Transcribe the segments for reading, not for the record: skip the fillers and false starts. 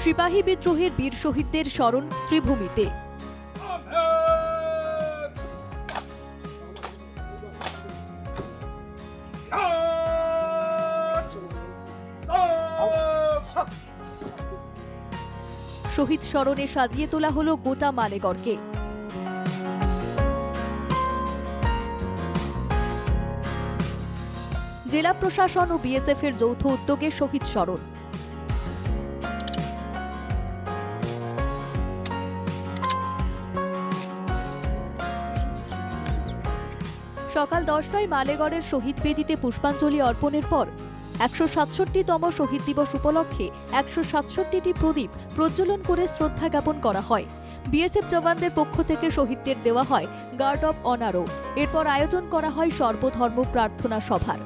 সিপাহী বিদ্রোহের বীর শহীদদের স্মরণ শ্রীভূমিতে। শহীদ স্মরণে সাজিয়ে তোলা হলো গোটা মালেগড়কে। জেলা প্রশাসন ও বিএসএফ এর যৌথ উদ্যোগে শহীদ স্মরণ। সকাল 10টায় মালেগড়ের শহীদ বেদিতে পুষ্পাঞ্জলি অর্পণের পর 167তম শহীদ দিবস উপলক্ষে 167টি প্রদীপ প্রজ্বলন করে শ্রদ্ধা জ্ঞাপন করা হয়। বিএসএফ জওয়ানদের পক্ষ থেকে শহীদদের দেওয়া হয় গার্ড অব অনারও। এরপর আয়োজন করা হয় সর্বধর্ম প্রার্থনা সভার।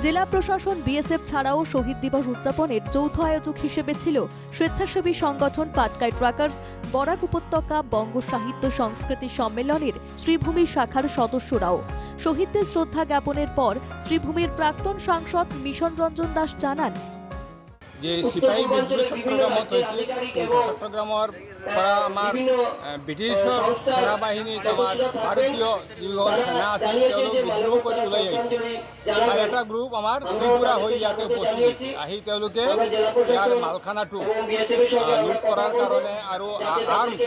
জেলা প্রশাসন বিএসএফ ছাড়াও শহীদ দিবস উদযাপনের যৌথ আয়োজক হিসেবে ছিল স্বেচ্ছাসেবী সংগঠন পাটকাই ট্রাকার্স, বরাক উপত্যকা বঙ্গ সাহিত্য সংস্কৃতি সম্মেলনের শ্রীভূমি শাখার সদস্যরাও। শহীদদের শ্রদ্ধা জ্ঞাপনের পর শ্রীভূমির প্রাক্তন সাংসদ মিশন রঞ্জন দাস জানান, যে সিপাহী বিদ্রোহ চট্টগ্রামত হয়েছিল, চট্টগ্রামের পৰা আমাৰ ব্ৰিটিছৰ সেনাবাহিনীত আমাৰ ভাৰতীয় যিসকল সেনা আছিল তেওঁলোক বিদ্ৰোহ কৰি ওলাই আহিছে আৰু এটা গ্ৰুপ আমাৰ ত্ৰিপুৰা হৈ ইয়াতে উপস্থিত হৈছে। আহি তেওঁলোকে ইয়াৰ মালখানাটো লুট কৰাৰ কাৰণে আৰু আৰ্মছ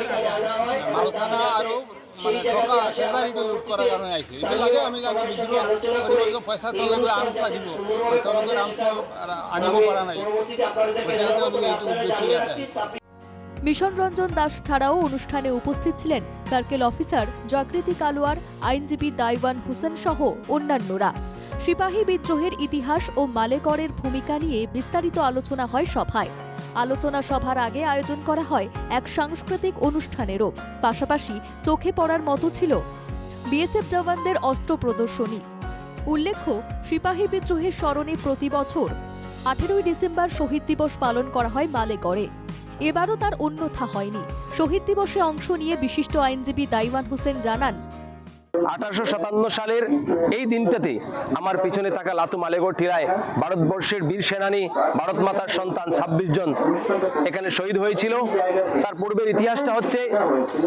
মালখানা আৰু মানে টকা ট্ৰেজাৰীটো লুট কৰাৰ কাৰণে আহিছে। এতিয়ালৈকে আমি জানো বিদ্ৰোহ কৰিব পইচা তেওঁলোকে আৰ্মছ লাগিব, তেওঁলোকে আৰ্মছ আনিব পৰা নাই, গতিকে তেওঁলোকে এইটো উদ্দেশ্য ইয়াতে আহিছে। মিশন রঞ্জন দাস ছাড়াও অনুষ্ঠানে উপস্থিত ছিলেন সার্কেল অফিসার জাগৃতি কালোয়ার, আইনজীবী দাইওয়ান হোসেন সহ অন্যান্যরা। সিপাহী বিদ্রোহের ইতিহাস ও মালেগড়ের ভূমিকা নিয়ে বিস্তারিত আলোচনা হয় সভায়। আলোচনা সভার আগে আয়োজন করা হয় এক সাংস্কৃতিক অনুষ্ঠানেরও। পাশাপাশি চোখে পড়ার মতো ছিল বিএসএফ জওয়ানদের অস্ত্র প্রদর্শনী। উল্লেখ্য, সিপাহী বিদ্রোহের স্মরণে প্রতি বছর 18ই ডিসেম্বর শহীদ দিবস পালন করা হয় মালেগড়ে। এবারও তার অন্যথা হয়নি। শহীদ দিবসে অংশ নিয়ে বিশিষ্ট আইনজীবী দাইওয়ান হোসেন জানান, 1857 সালের এই দিনটাতে আমার পিছনে থাকা লাতু মালেগড় টিলায় ভারতবর্ষের বীর সেনানী ভারত মাতার সন্তান 26 জন এখানে শহীদ হয়েছিল। তার পূর্বের ইতিহাসটা হচ্ছে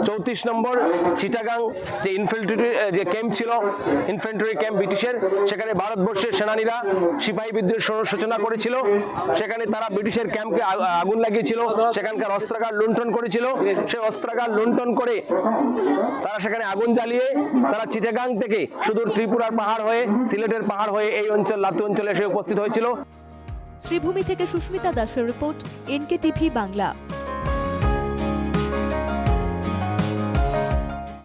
34 নম্বর চিটাগাং যে যে ক্যাম্প ছিল, ইনফ্যান্ট্রি ক্যাম্প ব্রিটিশের, সেখানে ভারতবর্ষের সেনানীরা সিপাহী বিদ্রোহের সূচনা করেছিল। সেখানে তারা ব্রিটিশের ক্যাম্পকে আগুন লাগিয়েছিল, সেখানকার অস্ত্রাগার লুণ্ঠন করেছিল। সেই অস্ত্রাগার লুণ্ঠন করে তারা সেখানে আগুন জ্বালিয়ে তারা চিটাগাং থেকে সুদূর ত্রিপুরার পাহাড় হয়ে সিলেটের পাহাড় হয়ে এই অঞ্চল লাতু অঞ্চলে এসে উপস্থিত হয়েছিল। শ্রীভূমি থেকে সুস্মিতা দাসের রিপোর্ট, এনকেটিভি বাংলা।